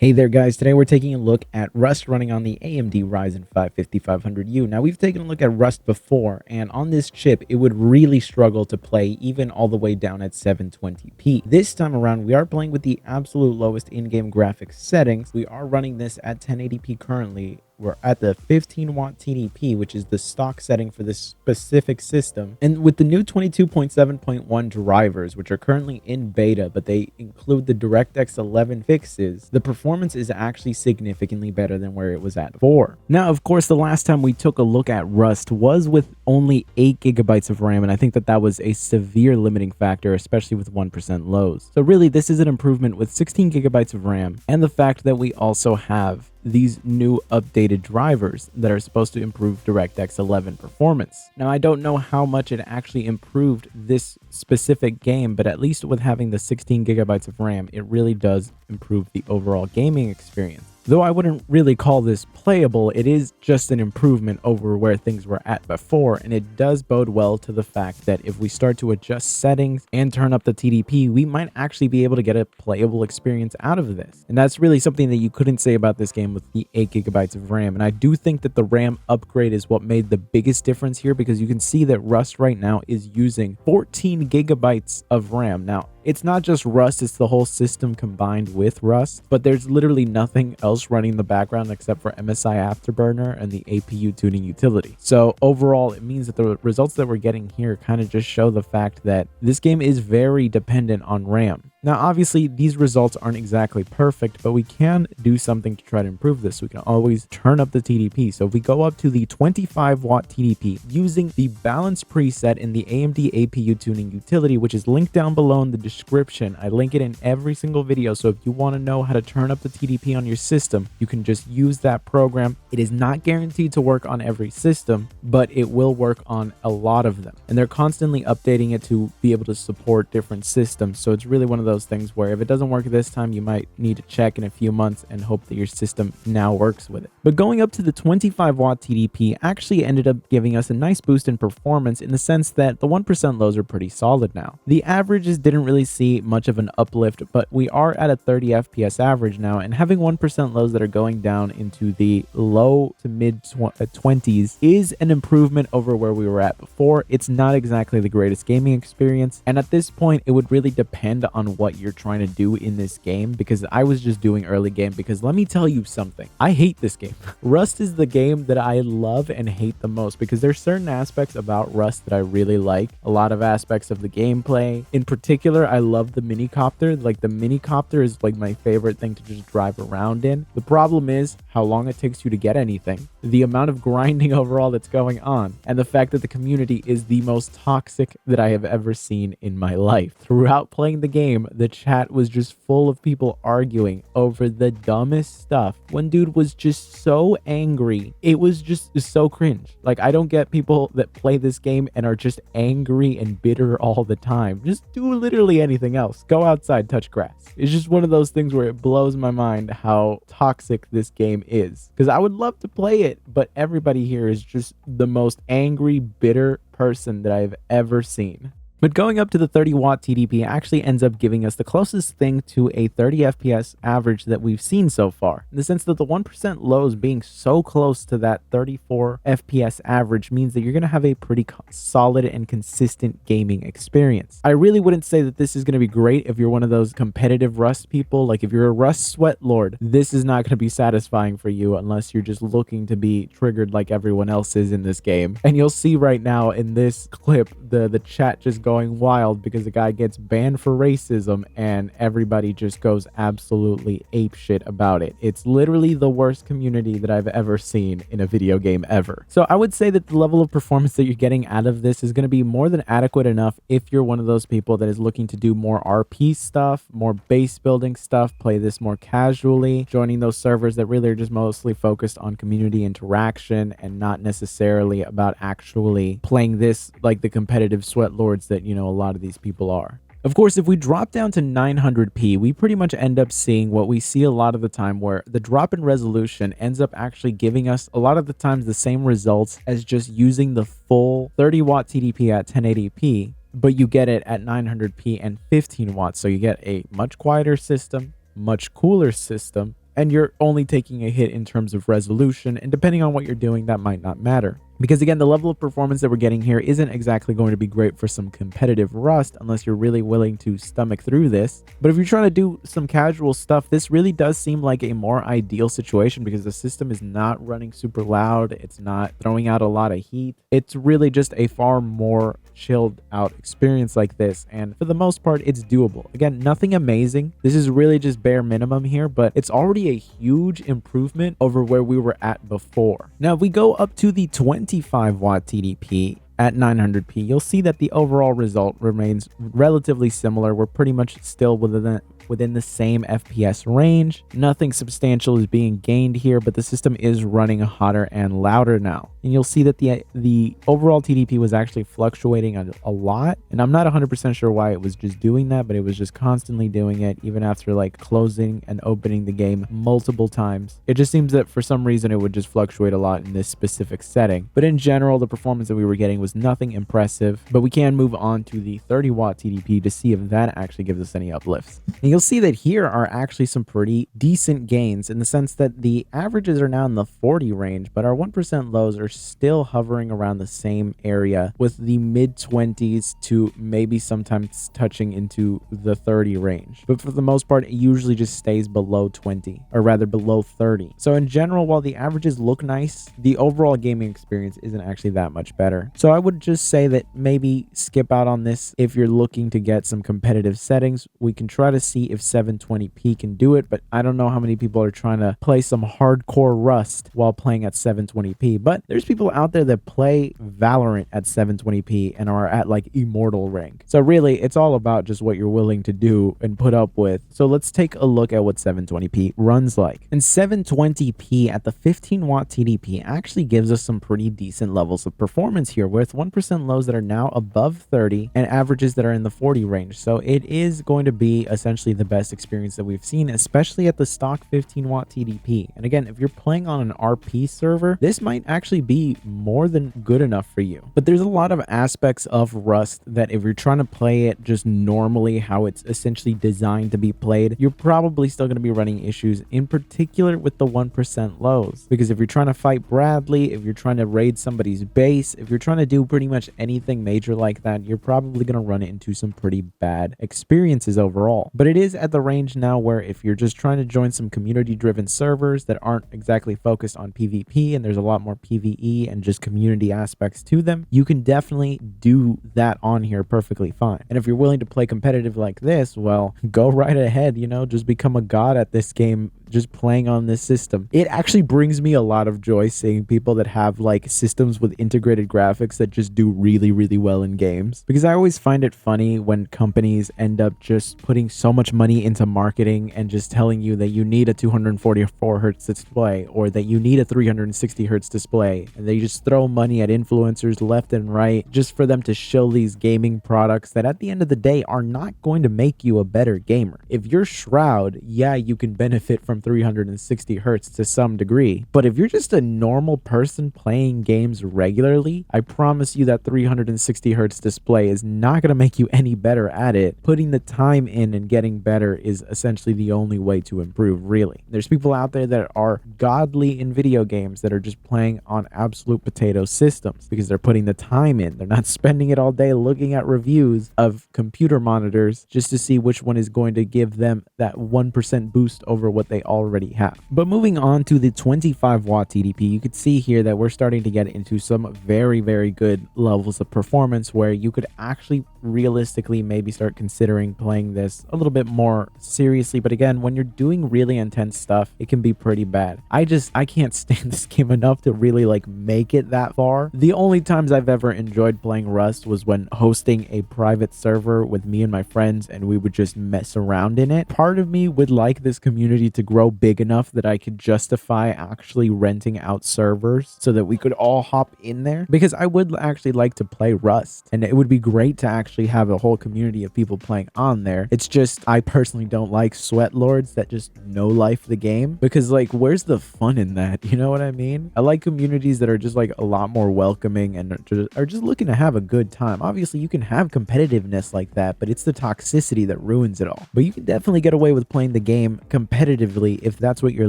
Hey there guys, today we're taking a look at Rust running on the AMD Ryzen 5 5500U. Now we've taken a look at Rust before, and on this chip it would really struggle to play even all the way down at 720p. This time around we are playing with the absolute lowest in-game graphics settings. We are running this at 1080p currently. We're at the 15 watt TDP, which is the stock setting for this specific system. And with the new 22.7.1 drivers, which are currently in beta, but they include the DirectX 11 fixes, the performance is actually significantly better than where it was at before. Now, of course, the last time we took a look at Rust was with only 8 gigabytes of RAM, and I think that was a severe limiting factor, especially with 1% lows. So really, this is an improvement with 16 gigabytes of RAM, and the fact that we also have these new updated drivers that are supposed to improve DirectX 11 performance. Now, I don't know how much it actually improved this specific game, but at least with having the 16 gigabytes of RAM, it really does improve the overall gaming experience. Though I wouldn't really call this playable, it is just an improvement over where things were at before, and it does bode well to the fact that if we start to adjust settings and turn up the TDP, we might actually be able to get a playable experience out of this. And that's really something that you couldn't say about this game with the 8 gigabytes of RAM. And I do think that the RAM upgrade is what made the biggest difference here, because you can see that Rust right now is using 14 gigabytes of RAM. Now, it's not just Rust, it's the whole system combined with Rust, but there's literally nothing else running in the background except for MSI Afterburner and the APU tuning utility. So overall, it means that the results that we're getting here kind of just show the fact that this game is very dependent on RAM. Now, obviously, these results aren't exactly perfect, but we can do something to try to improve this. We can always turn up the TDP. So if we go up to the 25 watt TDP using the balance preset in the AMD APU tuning utility, which is linked down below in the description. I link it in every single video. So if you want to know how to turn up the TDP on your system, you can just use that program. It is not guaranteed to work on every system, but it will work on a lot of them. And they're constantly updating it to be able to support different systems. So it's really one of those things where if it doesn't work this time, you might need to check in a few months and hope that your system now works with it. But going up to the 25 watt TDP actually ended up giving us a nice boost in performance, in the sense that the 1% lows are pretty solid now. The averages didn't really see much of an uplift, but we are at a 30 FPS average now, and having 1% lows that are going down into the low to mid 20s is an improvement over where we were at before. It's not exactly the greatest gaming experience, and at this point it would really depend on what you're trying to do in this game, because I was just doing early game, because let me tell you something, I hate this game. Rust is the game that I love and hate the most, because there's certain aspects about Rust that I really like. A lot of aspects of the gameplay. In particular, I love the minicopter. Like, the minicopter is like my favorite thing to just drive around in. The problem is how long it takes you to get anything, the amount of grinding overall that's going on, and the fact that the community is the most toxic that I have ever seen in my life. Throughout playing the game, the chat was just full of people arguing over the dumbest stuff. One dude was just so angry. It was just so cringe. Like, I don't get people that play this game and are just angry and bitter all the time. Just do literally anything else. Go outside, touch grass. It's just one of those things where it blows my mind how toxic this game is. Because I would love to play it, but everybody here is just the most angry, bitter person that I've ever seen. But going up to the 30 watt TDP actually ends up giving us the closest thing to a 30 FPS average that we've seen so far, in the sense that the 1% lows being so close to that 34 FPS average means that you're going to have a pretty solid and consistent gaming experience. I really wouldn't say that this is going to be great if you're one of those competitive Rust people. Like, if you're a Rust sweat lord, this is not going to be satisfying for you unless you're just looking to be triggered like everyone else is in this game. And you'll see right now in this clip the chat just going wild because the guy gets banned for racism and everybody just goes absolutely apeshit about it. It's literally the worst community that I've ever seen in a video game ever. So I would say that the level of performance that you're getting out of this is going to be more than adequate enough if you're one of those people that is looking to do more RP stuff, more base building stuff, play this more casually, joining those servers that really are just mostly focused on community interaction and not necessarily about actually playing this like the competitive sweat lords that, you know, a lot of these people are. Of course, if we drop down to 900p, we pretty much end up seeing what we see a lot of the time, where the drop in resolution ends up actually giving us a lot of the times the same results as just using the full 30 watt TDP at 1080p, but you get it at 900p and 15 watts. So you get a much quieter system, much cooler system, and you're only taking a hit in terms of resolution, and depending on what you're doing, that might not matter. Because again, the level of performance that we're getting here isn't exactly going to be great for some competitive Rust unless you're really willing to stomach through this. But if you're trying to do some casual stuff, this really does seem like a more ideal situation because the system is not running super loud. It's not throwing out a lot of heat. It's really just a far more chilled out experience like this, and for the most part it's doable. Again, nothing amazing. This is really just bare minimum here, but it's already a huge improvement over where we were at before. Now if we go up to the 25 watt TDP at 900p, you'll see that the overall result remains relatively similar. We're pretty much still within the same FPS range. Nothing substantial is being gained here, but the system is running hotter and louder now. And you'll see that the overall TDP was actually fluctuating a lot, and I'm not 100% sure why it was just doing that, but it was just constantly doing it even after like closing and opening the game multiple times. It just seems that for some reason it would just fluctuate a lot in this specific setting. But in general, the performance that we were getting was nothing impressive, but we can move on to the 30 watt TDP to see if that actually gives us any uplifts. And you'll see that here are actually some pretty decent gains in the sense that the averages are now in the 40 range, but our 1% lows are still hovering around the same area with the mid 20s to maybe sometimes touching into the 30 range. But for the most part, it usually just stays below 20, or rather below 30. So in general, while the averages look nice, the overall gaming experience isn't actually that much better. So I would just say that maybe skip out on this if you're looking to get some competitive settings. We can try to see if 720p can do it, but I don't know how many people are trying to play some hardcore Rust while playing at 720p. But there's people out there that play Valorant at 720p and are at like immortal rank. So really, it's all about just what you're willing to do and put up with. So let's take a look at what 720p runs like. And 720p at the 15 watt TDP actually gives us some pretty decent levels of performance here, with 1% lows that are now above 30 and averages that are in the 40 range. So it is going to be essentially the best experience that we've seen, especially at the stock 15 watt TDP. And again, if you're playing on an RP server, this might actually be more than good enough for you. But there's a lot of aspects of Rust that if you're trying to play it just normally how it's essentially designed to be played, you're probably still going to be running issues, in particular with the 1% lows. Because if you're trying to fight Bradley, if you're trying to raid somebody's base, if you're trying to do pretty much anything major like that, you're probably going to run into some pretty bad experiences overall. But it is at the range now where if you're just trying to join some community driven servers that aren't exactly focused on PvP, and there's a lot more PvE and just community aspects to them, you can definitely do that on here perfectly fine. And if you're willing to play competitive like this, well, go right ahead, you know, just become a god at this game just playing on this system. It actually brings me a lot of joy seeing people that have like systems with integrated graphics that just do really, really well in games, because I always find it funny when companies end up just putting so much money into marketing and just telling you that you need a 244 hertz display or that you need a 360 hertz display, and they just throw money at influencers left and right just for them to show these gaming products that at the end of the day are not going to make you a better gamer. If you're Shroud, yeah, you can benefit from 360 hertz to some degree, but if you're just a normal person playing games regularly, I promise you that 360 hertz display is not going to make you any better at it. Putting the time in and getting better is essentially the only way to improve, really. There's people out there that are godly in video games that are just playing on absolute potato systems because they're putting the time in. They're not spending it all day looking at reviews of computer monitors just to see which one is going to give them that 1% boost over what they already have. But moving on to the 25 watt TDP, you could see here that we're starting to get into some very, very good levels of performance where you could actually realistically maybe start considering playing this a little bit more seriously. But again, when you're doing really intense stuff, it can be pretty bad. I can't stand this game enough to really like make it that far. The only times I've ever enjoyed playing Rust was when hosting a private server with me and my friends and we would just mess around in it. Part of me would like this community to grow big enough that I could justify actually renting out servers so that we could all hop in there, because I would actually like to play Rust and it would be great to actually have a whole community of people playing on there. It's just I personally don't like sweat lords that just no life the game, because like where's the fun in that? You know what I mean? I like communities that are just like a lot more welcoming and are just looking to have a good time. Obviously you can have competitiveness like that, but it's the toxicity that ruins it all. But you can definitely get away with playing the game competitively comfortably if that's what you're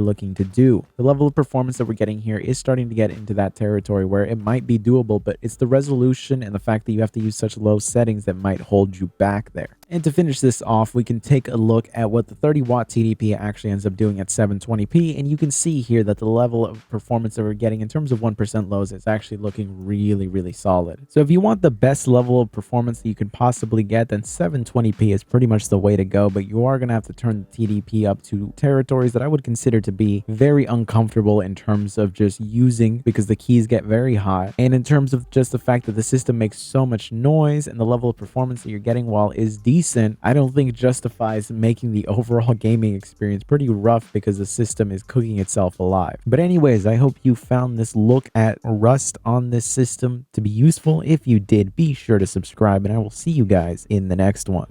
looking to do. The level of performance that we're getting here is starting to get into that territory where it might be doable, but it's the resolution and the fact that you have to use such low settings that might hold you back there. And to finish this off, we can take a look at what the 30-watt TDP actually ends up doing at 720p, and you can see here that the level of performance that we're getting in terms of 1% lows is actually looking really solid. So if you want the best level of performance that you can possibly get, then 720p is pretty much the way to go, but you are going to have to turn the TDP up to territories that I would consider to be very uncomfortable in terms of just using, because the keys get very hot, and in terms of just the fact that the system makes so much noise and the level of performance that you're getting, while is decent, I don't think justifies making the overall gaming experience pretty rough because the system is cooking itself alive. But anyways, I hope you found this look at Rust on this system to be useful. If you did, be sure to subscribe, and I will see you guys in the next one.